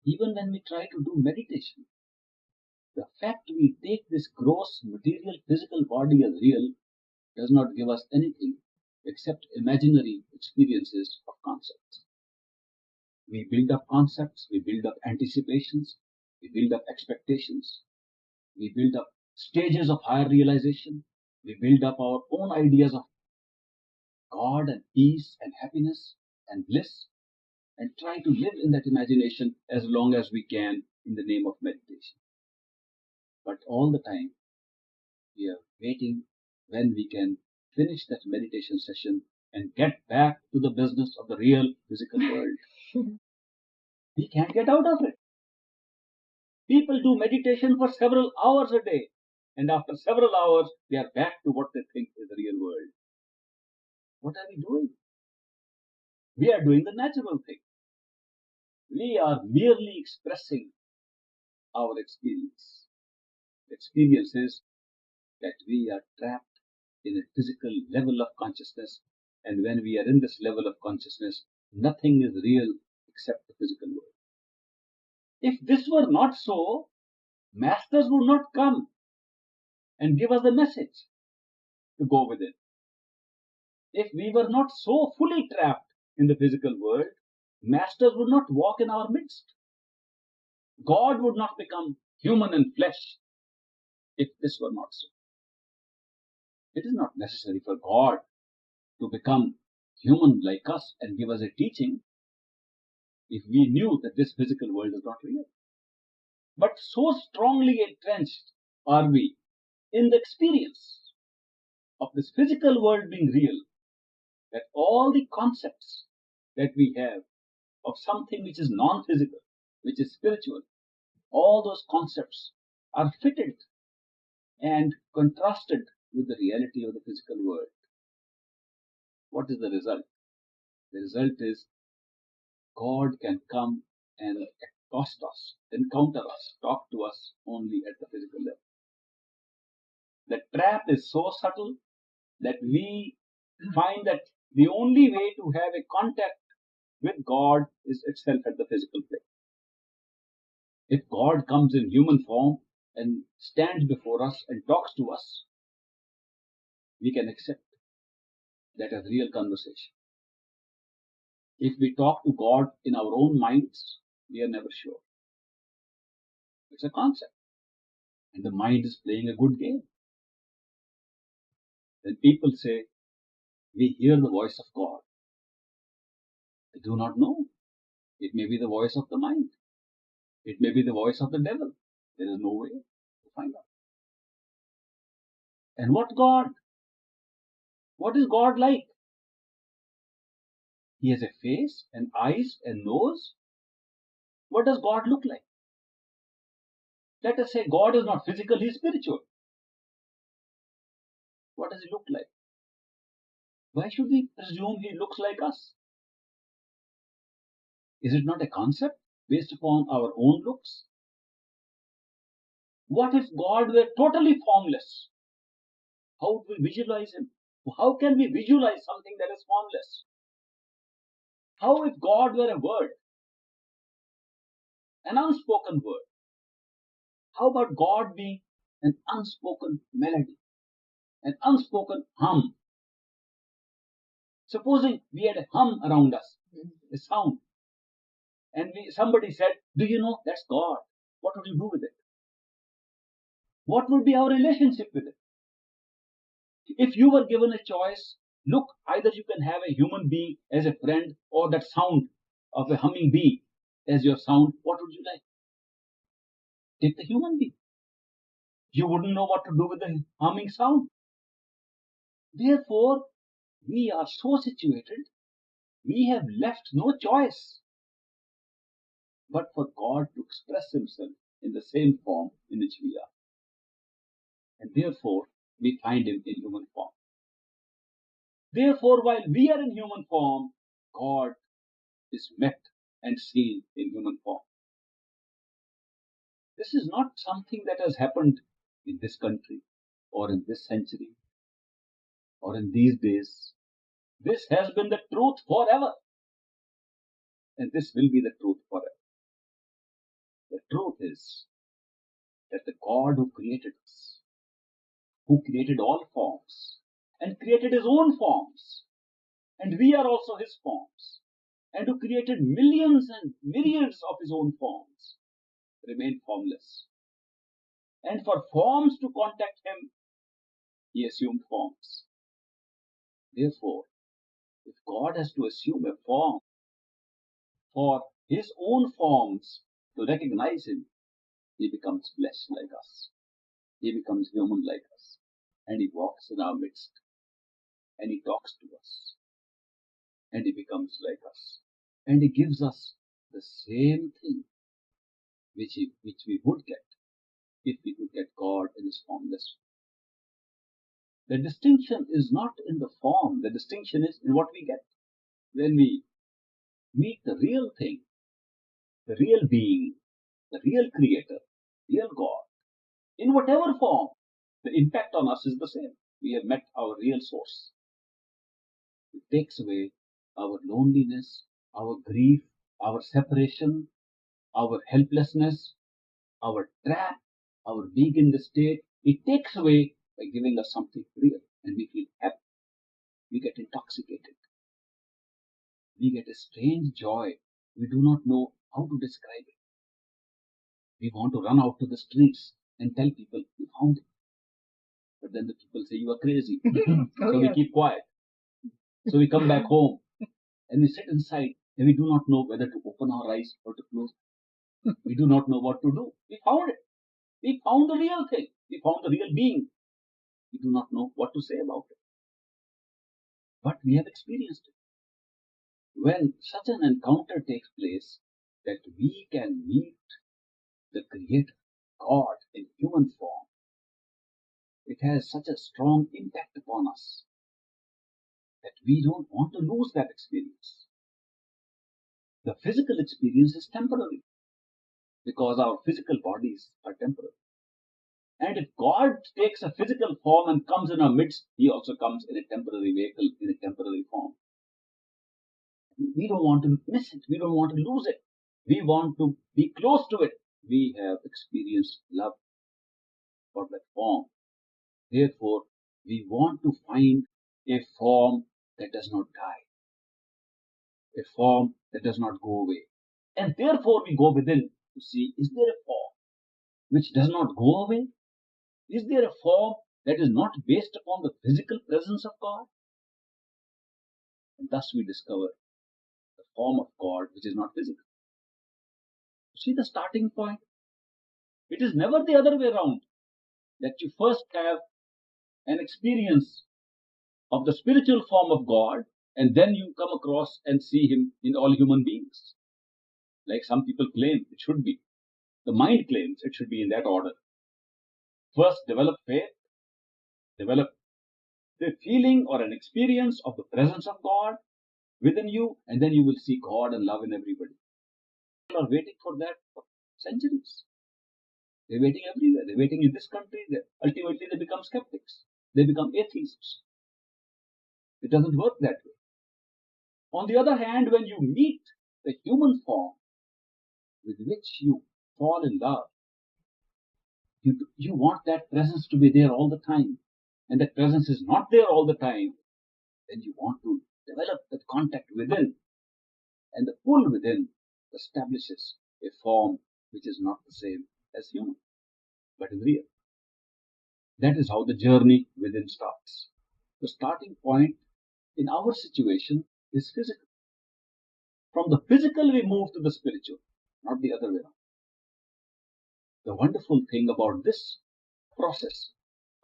Even when we try to do meditation, the fact we take this gross material physical body as real does not give us anything except imaginary experiences of concepts. We build up concepts, we build up anticipations, we build up expectations, we build up stages of higher realization, we build up our own ideas of God and peace and happiness and bliss, and try to live in that imagination as long as we can in the name of meditation. But all the time, we are waiting when we can finish that meditation session and get back to the business of the real physical world. We can't get out of it. People do meditation for several hours a day, and after several hours, they are back to what they think is the real world. What are we doing? We are doing the natural thing. We are merely expressing our experience. The experience is that we are trapped in a physical level of consciousness, and when we are in this level of consciousness, nothing is real except the physical world. If this were not so, masters would not come and give us the message to go with it. If we were not so fully trapped in the physical world, masters would not walk in our midst. God would not become human in flesh if this were not so. It is not necessary for God to become human like us and give us a teaching if we knew that this physical world is not real. But so strongly entrenched are we in the experience of this physical world being real that all the concepts that we have of something which is non-physical, which is spiritual, all those concepts are fitted and contrasted with the reality of the physical world. What is the result? The result is God can come and accost us, encounter us, talk to us only at the physical level. The trap is so subtle that we find that the only way to have a contact with God is itself at the physical plane. If God comes in human form and stands before us and talks to us, we can accept that as real conversation. If we talk to God in our own minds, we are never sure. It's a concept. And the mind is playing a good game. When people say, we hear the voice of God, I do not know. It may be the voice of the mind. It may be the voice of the devil. There is no way to find out. And what God? What is God like? He has a face and eyes and nose. What does God look like? Let us say God is not physical, he is spiritual. What does he look like? Why should we presume he looks like us? Is it not a concept based upon our own looks? What if God were totally formless? How would we visualize him? How can we visualize something that is formless? How if God were a word? An unspoken word. How about God being an unspoken melody? An unspoken hum? Supposing we had a hum around us, a sound, and somebody said, do you know that's God? What would you do with it? What would be our relationship with it? If you were given a choice, look, either you can have a human being as a friend or that sound of a humming bee as your sound, what would you like? Take the human being. You wouldn't know what to do with the humming sound. Therefore, we are so situated, we have left no choice but for God to express himself in the same form in which we are. And therefore, we find him in human form. Therefore, while we are in human form, God is met and seen in human form. This is not something that has happened in this country or in this century or in these days. This has been the truth forever. And this will be the truth forever. truth is that the God who created us, who created all forms, and created his own forms, and we are also his forms, and who created millions and myriads of his own forms, remain formless. And for forms to contact him, he assumed forms. Therefore, if God has to assume a form for his own forms to recognize him, he becomes flesh like us. He becomes human like us. And he walks in our midst. And he talks to us. And he becomes like us. And he gives us the same thing which we would get if we could get God in his formless. The distinction is not in the form. The distinction is in what we get. When we meet the real thing, the real being, the real creator, real God, in whatever form, the impact on us is the same. We have met our real source. It takes away our loneliness, our grief, our separation, our helplessness, our trap, our being in the state. It takes away by giving us something real, and we feel happy. We get intoxicated. We get a strange joy. We do not know how to describe it. We want to run out to the streets and tell people we found it. But then the people say you are crazy. So we keep quiet. So we come back home and we sit inside and we do not know whether to open our eyes or to close. We do not know what to do. We found it. We found the real thing. We found the real being. We do not know what to say about it. But we have experienced it. When such an encounter takes place, that we can meet the Creator, God, in human form, it has such a strong impact upon us that we don't want to lose that experience. The physical experience is temporary because our physical bodies are temporary. And if God takes a physical form and comes in our midst, he also comes in a temporary vehicle, in a temporary form. We don't want to miss it. We don't want to lose it. We want to be close to it. We have experienced love for that form. Therefore, we want to find a form that does not die, a form that does not go away. And therefore, we go within to see, is there a form which does not go away? Is there a form that is not based upon the physical presence of God? And thus we discover the form of God which is not physical. See the starting point? It is never the other way around, that you first have an experience of the spiritual form of God and then you come across and see him in all human beings. Like some people claim it should be. The mind claims it should be in that order. First, develop faith, develop the feeling or an experience of the presence of God within you, and then you will see God and love in everybody. People are waiting for that for centuries. They're waiting everywhere. They're waiting in this country. Ultimately, they become skeptics. They become atheists. It doesn't work that way. On the other hand, when you meet the human form with which you fall in love, you want that presence to be there all the time. And that presence is not there all the time. Then you want to develop that contact within. And the pull within establishes a form which is not the same as human, but is real. That is how the journey within starts. The starting point in our situation is physical. From the physical we move to the spiritual, not the other way around. The wonderful thing about this process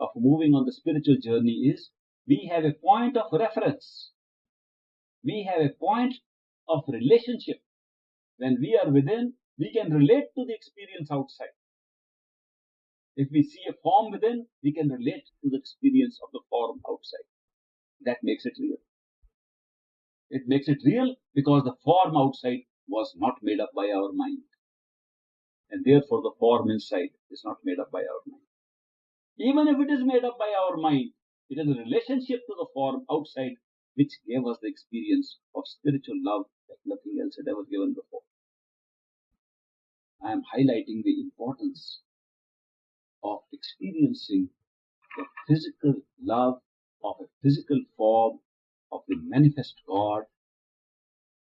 of moving on the spiritual journey is we have a point of reference. We have a point of relationship. When we are within, we can relate to the experience outside. If we see a form within, we can relate to the experience of the form outside. That makes it real. It makes it real because the form outside was not made up by our mind. And therefore the form inside is not made up by our mind. Even if it is made up by our mind, it is a relationship to the form outside which gave us the experience of spiritual love that nothing else had ever given before. I am highlighting the importance of experiencing the physical love of a physical form of the manifest God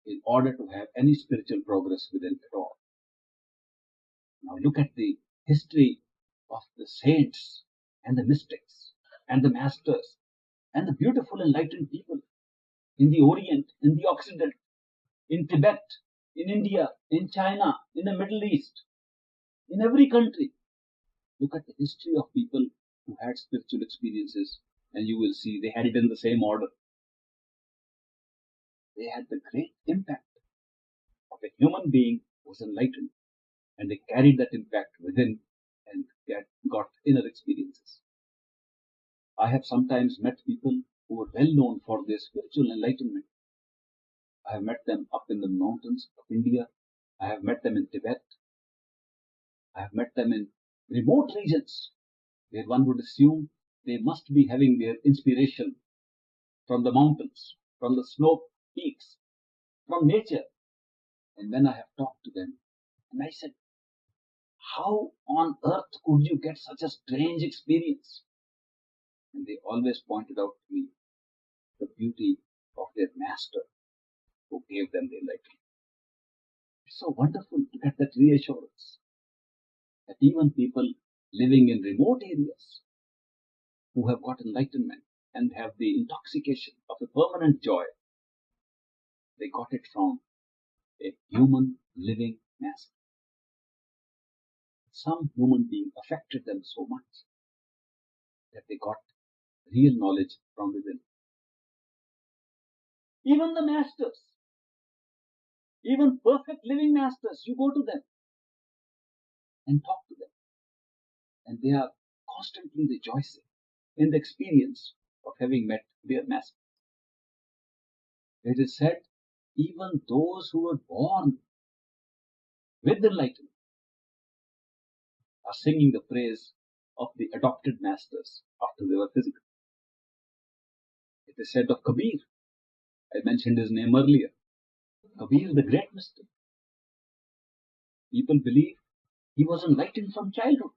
in order to have any spiritual progress within at all. Now look at the history of the saints and the mystics and the masters and the beautiful enlightened people in the Orient, in the Occident, in Tibet, in India, in China, in the Middle East, in every country. Look at the history of people who had spiritual experiences, and you will see they had it in the same order. They had the great impact of a human being who was enlightened, and they carried that impact within and got inner experiences. I have sometimes met people who were well known for their spiritual enlightenment. I have met them up in the mountains of India. I have met them in Tibet. I have met them in remote regions where one would assume they must be having their inspiration from the mountains, from the snow peaks, from nature. And when I have talked to them, and I said, how on earth could you get such a strange experience? And they always pointed out to me the beauty of their master who gave them the enlightenment. It's so wonderful to get that reassurance that even people living in remote areas who have got enlightenment and have the intoxication of a permanent joy, they got it from a human living master. Some human being affected them so much that they got real knowledge from within. Even the masters, even perfect living masters, you go to them and talk to them, and they are constantly rejoicing in the experience of having met their master. It is said, even those who were born with enlightenment are singing the praise of the adopted masters after they were physical. It is said of Kabir, I mentioned his name earlier. Kabir, the great mystic. People believe he was enlightened from childhood.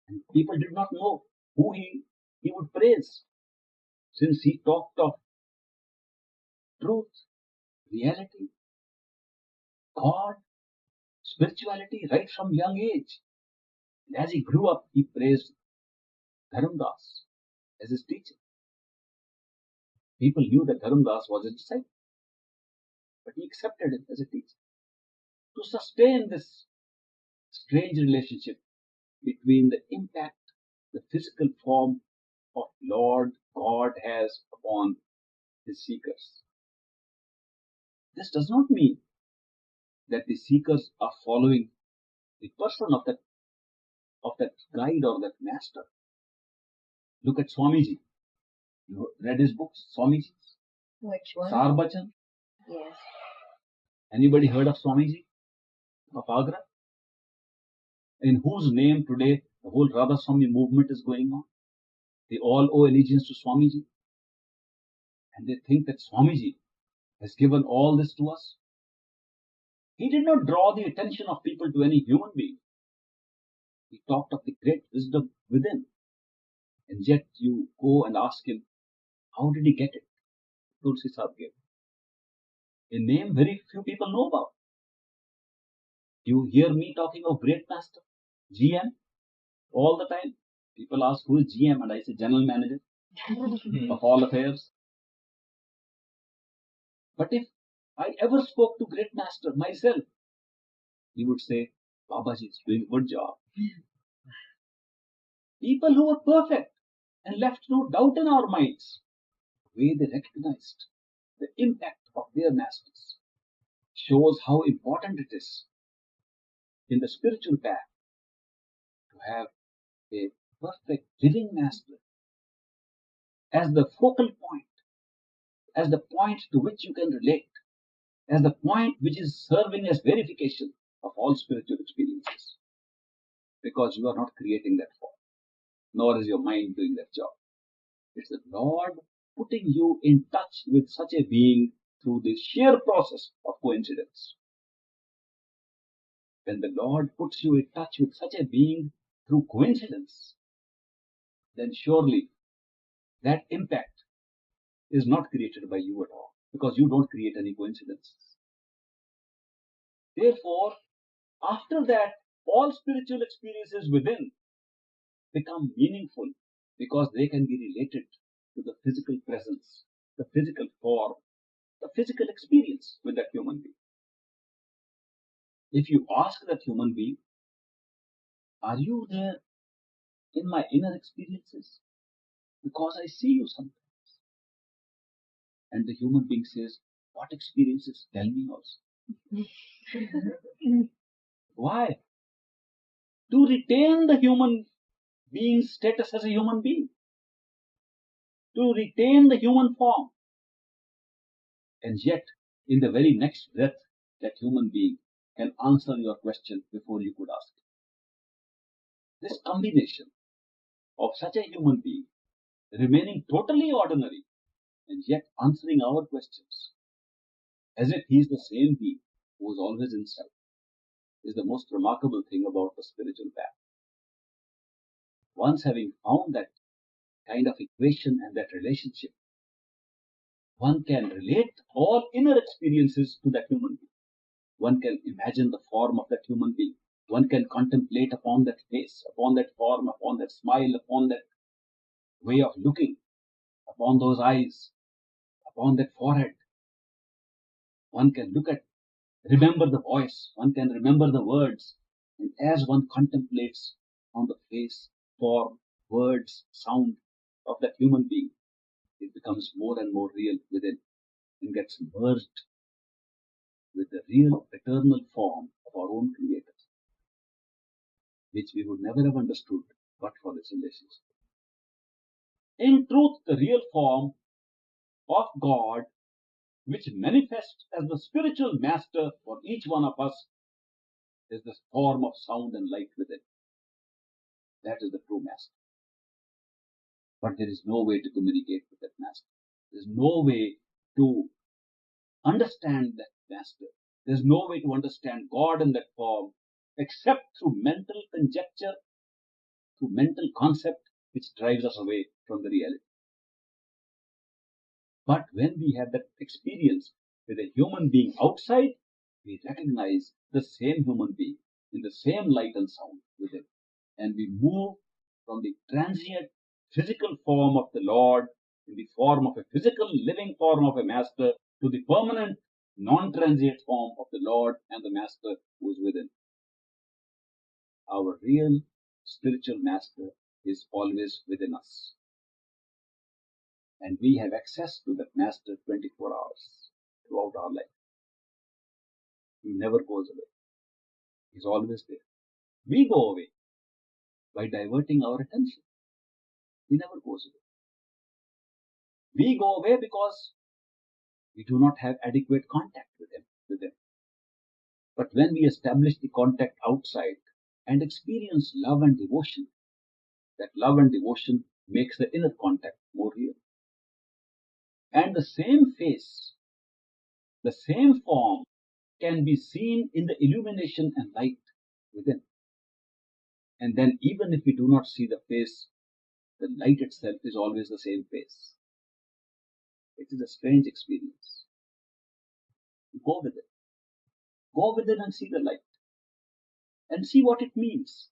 And people did not know who he would praise, since he talked of truth, reality, God, spirituality right from young age. And as he grew up, he praised Dharamdas as his teacher. People knew that Dharamdas was his disciple, but he accepted him as a teacher. To sustain this strange relationship between the impact the physical form of Lord God has upon his seekers. This does not mean that the seekers are following the person of that guide or that master. Look at Swamiji. You read his books, Swamiji? Which one? Sarbachan. Yes. Anybody heard of Swamiji of Agra? In whose name today the whole Radha Swami movement is going on? They all owe allegiance to Swamiji. And they think that Swamiji has given all this to us. He did not draw the attention of people to any human being. He talked of the great wisdom within. And yet you go and ask him, how did he get it? Tulsi Sahib gave. A name very few people know about. You hear me talking of great master, GM, all the time. People ask who is GM, and I say general manager of all affairs. But if I ever spoke to great master myself, he would say, Babaji is doing a good job. People who were perfect and left no doubt in our minds, the way they recognized the impact of their masters shows how important it is in the spiritual path to have a perfect living master as the focal point, as the point to which you can relate, as the point which is serving as verification of all spiritual experiences. Because you are not creating that form, nor is your mind doing that job. It's the Lord putting you in touch with such a being through the sheer process of coincidence. When the Lord puts you in touch with such a being through coincidence, then surely that impact is not created by you at all, because you don't create any coincidences. Therefore, after that, all spiritual experiences within become meaningful because they can be related to the physical presence, the physical form, the physical experience with that human being. If you ask that human being, are you there in my inner experiences? Because I see you sometimes. And the human being says, what experiences? Tell me also. Why? To retain the human being's status as a human being. To retain the human form. And yet, in the very next breath, that human being can answer your question before you could ask it. This combination of such a human being remaining totally ordinary and yet answering our questions as if he is the same being who was always inside is the most remarkable thing about the spiritual path. Once having found that kind of equation and that relationship, one can relate all inner experiences to that human being. One can imagine the form of that human being. One can contemplate upon that face, upon that form, upon that smile, upon that way of looking, upon those eyes, upon that forehead. One can look at, remember the voice, one can remember the words, and as one contemplates on the face, form, words, sound of that human being, it becomes more and more real within and gets merged with the real eternal form of our own Creator, which we would never have understood but for this relationship. In truth, the real form of God, which manifests as the spiritual master for each one of us, is the form of sound and light within. That is the true master. But there is no way to communicate with that master. There is no way to understand that master. There is no way to understand God in that form except through mental conjecture, through mental concept, which drives us away from the reality. But when we have that experience with a human being outside, we recognize the same human being in the same light and sound within. And we move from the transient physical form of the Lord in the form of a physical living form of a master to the permanent non-transient form of the Lord and the master who is within. Our real spiritual master is always within us. And we have access to that master 24 hours throughout our life. He never goes away. He's always there. We go away by diverting our attention. He never goes away. We go away because we do not have adequate contact with him. But when we establish the contact outside and experience love and devotion, that love and devotion makes the inner contact more real. And the same face, the same form can be seen in the illumination and light within. And then even if we do not see the face, the light itself is always the same face. It is a strange experience. Go with it. Go within and see the light. And see what it means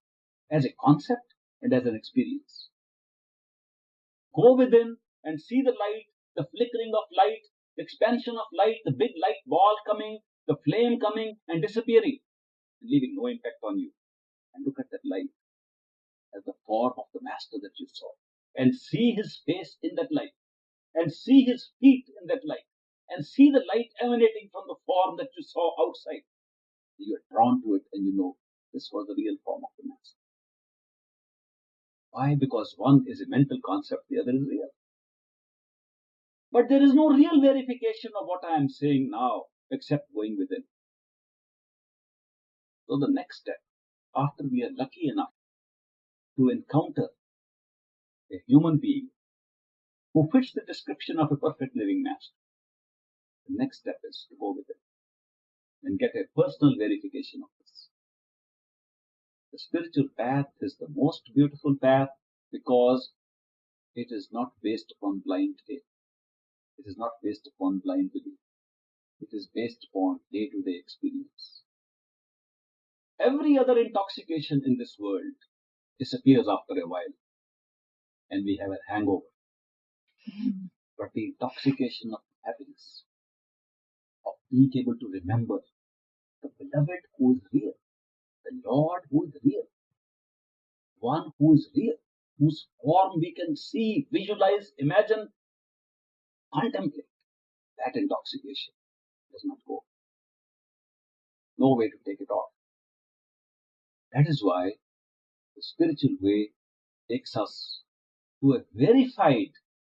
as a concept and as an experience. Go within and see the light, the flickering of light, the expansion of light, the big light ball coming, the flame coming and disappearing, and leaving no impact on you. And look at that light as the form of the master that you saw. And see his face in that light. And see his feet in that light. And see the light emanating from the form that you saw outside. You are drawn to it and you know this was the real form of the master. Why? Because one is a mental concept, the other is real. But there is no real verification of what I am saying now except going within. So the next step, after we are lucky enough to encounter a human being who fits the description of a perfect living master, the next step is to go within and get a personal verification of this. The spiritual path is the most beautiful path because it is not based upon blind faith. It is not based upon blind belief. It is based upon day-to-day experience. Every other intoxication in this world disappears after a while and we have a hangover. But the intoxication of happiness, of being able to remember the beloved who is real, the Lord who is real, one who is real, whose form we can see, visualize, imagine, contemplate, that intoxication does not go. No way to take it off. That is why the spiritual way takes us to a verified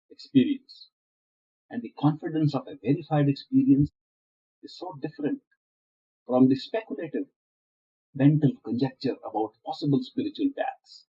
experience. And the confidence of a verified experience is so different from the speculative mental conjecture about possible spiritual paths.